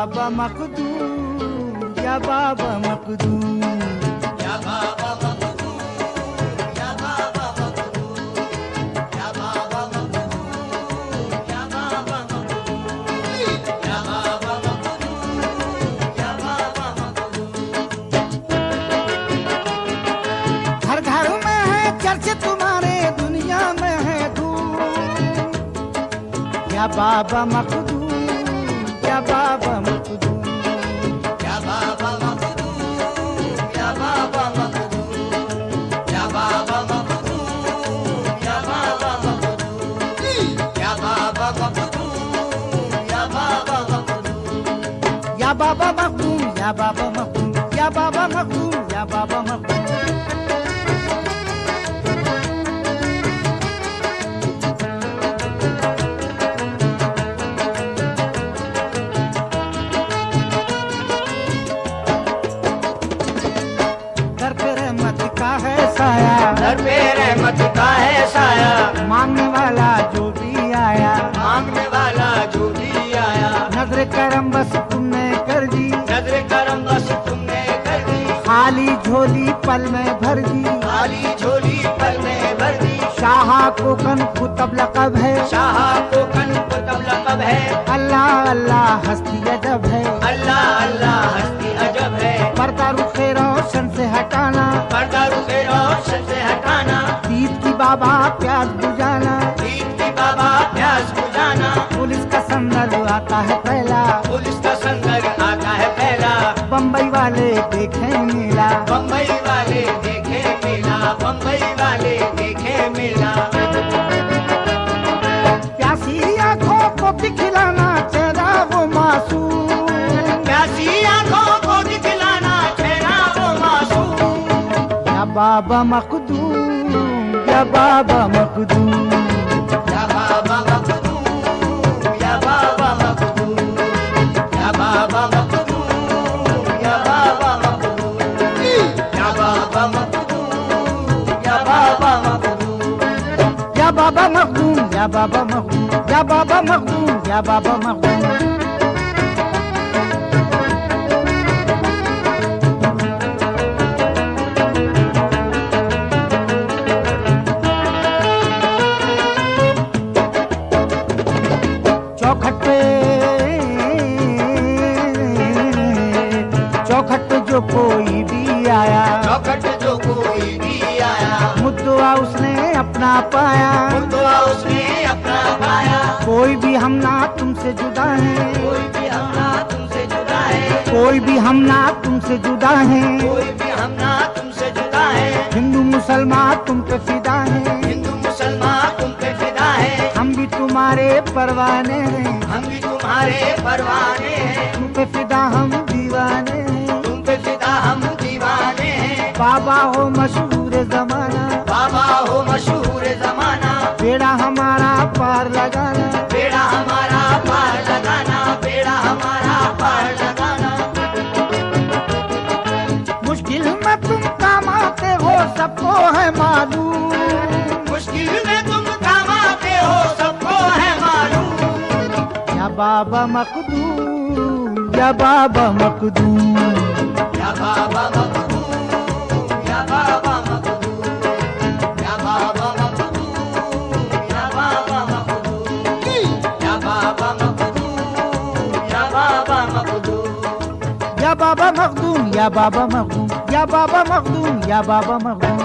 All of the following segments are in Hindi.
बाबा मखदूम, या बाबा मखदूम, या बाबा मखदूम, या बाबा मखदूम, या बाबा मखदूम, या बाबा मखदूम, या बाबा मखदूम, या बाबा मखदूम। घर घर में है चर्च तुम्हारे, दुनिया में है धूम, या बाबा मखदूम, या बाबा मखदूम, या बाबा मखदूम, या बाबा मखदूम, या बाबा मखदूम, या बाबा मखदूम, या बाबा मखदूम, या बाबा मखदूम। या बाबा मखदूम, या बाबा मखदूम, या बाबा मखदूम, या बाबा मखदूम। दर पे रहमत का है साया, दर पे रहमत का है साया, मांगने वाला जो भी आया, मांगने वाला जो भी आया, नजर करम बस तुमने कर दी, नजर करम बस तुमने कर दी, खाली झोली पल में भर दी, खाली झोली पल में भर दी। शाह को कन कुतब लक़ब है, शाह को कन कुतब लक़ब है, अल्लाह अल्लाह हस्ती अजब है, अल्लाह अल्लाह हस्ती अजब है। पर्दा रुखे रोशन से हटाना, पर्दा रुखे रोशन से हटाना, दीद की बाबा प्यास बुझाना, दीद की बाबा प्यास बुझाना, पुलिस का संदर आता है पहला, पुलिस का संदर आता है पहला, बम्बई वाले देखे मिला, बम्बई वाले देखे मिला, बम्बई वाले देखे मिला। प्यासी आंखों को दिखलाना चेहरा वो मासूम, प्यासी आंखों को दिखलाना चेहरा वो मासूम। या बाबा मखदूम, या बाबा मखदूम, या बाबा मखदूम, या बाबा मखदूम, या बाबा मखदूम, या बाबा मखदूम, या बाबा मखदूम, या बाबा मखदूम। या बाबा मखदूम, या बाबा मखदूम, या बाबा मखदूम, या बाबा मखदूम। चौखट पे जो कोई भी आया, चौखट जो कोई भी आया, मुद्दुआ उसने अपना पाया, मुद्दुआ उसने अपना पाया। कोई भी हम ना तुमसे जुदा है, कोई भी हम ना तुमसे जुदा है, कोई भी हम ना तुमसे जुदा है, कोई भी हम ना तुमसे जुदा है। हिंदू मुसलमान तुम पे फिदा है, हिंदू मुसलमान तुम पे फिदा है, हम भी तुम्हारे परवाने हैं, हम भी तुम्हारे परवाने हैं, तुम पे फिदा हम दीवाने हैं, तुम पे फिदा हम दीवाने हैं। बाबा हो मशहूर जमाना, बाबा हो मशहूर जमाना, बेड़ा हमारा पार लगाना, बेड़ा हमारा पार लगाना, बेड़ा हमारा पार लगाना। मुश्किल में तुम काम आते हो सबको है मालूम, मुश्किल में तुम काम आते हो सबको है मालूम। या बाबा मखदूम, या बाबा मखदूम, या बाबा मखदूम, या बाबा मखदूम, या बाबा मखदूम, या बाबा मखदूम, या बाबा मखदूम, या बाबा मखदूम। या बाबा मखदूम, या बाबा मखदूम, या बाबा मखदूम, या बाबा मखदूम।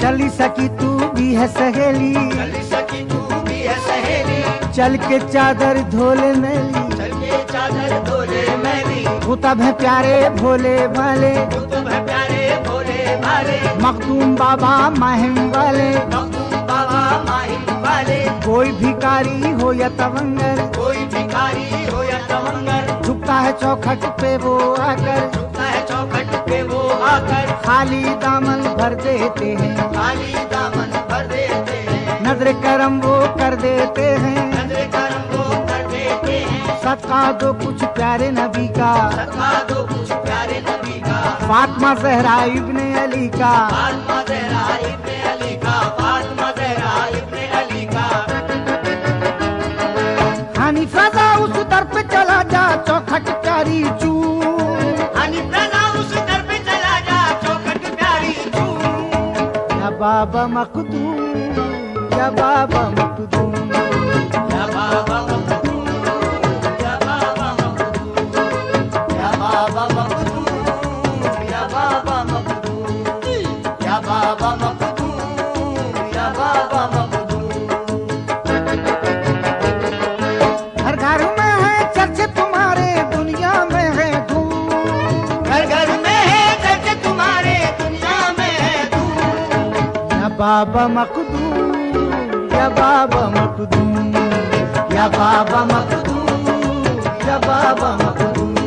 चली सकी तू भी है सहेली, चल सकी तू भी है सहेली, चल के चादर धोले मेली, चल के चादर धोले मैली, कुतब है प्यारे भोले वाले, कुतुब है प्यारे भोले भाले, मखदूम बाबा माहिम वाले, मखदूम बाबा माहिम वाले। कोई भिखारी हो या तवंगर, कोई भिखारी हो या तवंगर, झुकता है चौखट पे वो आकर, झुकता है चौखट पे वो आकर, खाली दामन भर देते हैं, खाली दामन भर देते हैं, नजर करम वो कर देते हैं, नजर करम वो कर देते हैं, सदका दो कुछ प्यारे नबी का, सदका दो कुछ प्यारे नबी का, फातिमा ज़हरा इब्ने अली का, फातिमा ज़हरा इब्ने अली का, फातिमा ज़हरा इब्ने अली का। हनीफ रज़ा उस दर पे चला जा चौखट प्यारी चू, हनीफ रज़ा उस दर पे चला जा चौखट प्यारी चू। या बाबा मखदूम, या बाबा मखदूम, या बाबा मखदूम, या बाबा मखदूम, या बाबा मखदूम, या बाबा मखदूम, या बाबा मखदूम, या बाबा मखदूम। घर घर में है चर्चे तुम्हारे, दुनिया में है धूम, घर घर में है चर्चे तुम्हारे, दुनिया में है धूम। या बाबा मखदूम, या बाबा मखदूम, या बाबा मखदूम, या बाबा मखदूम।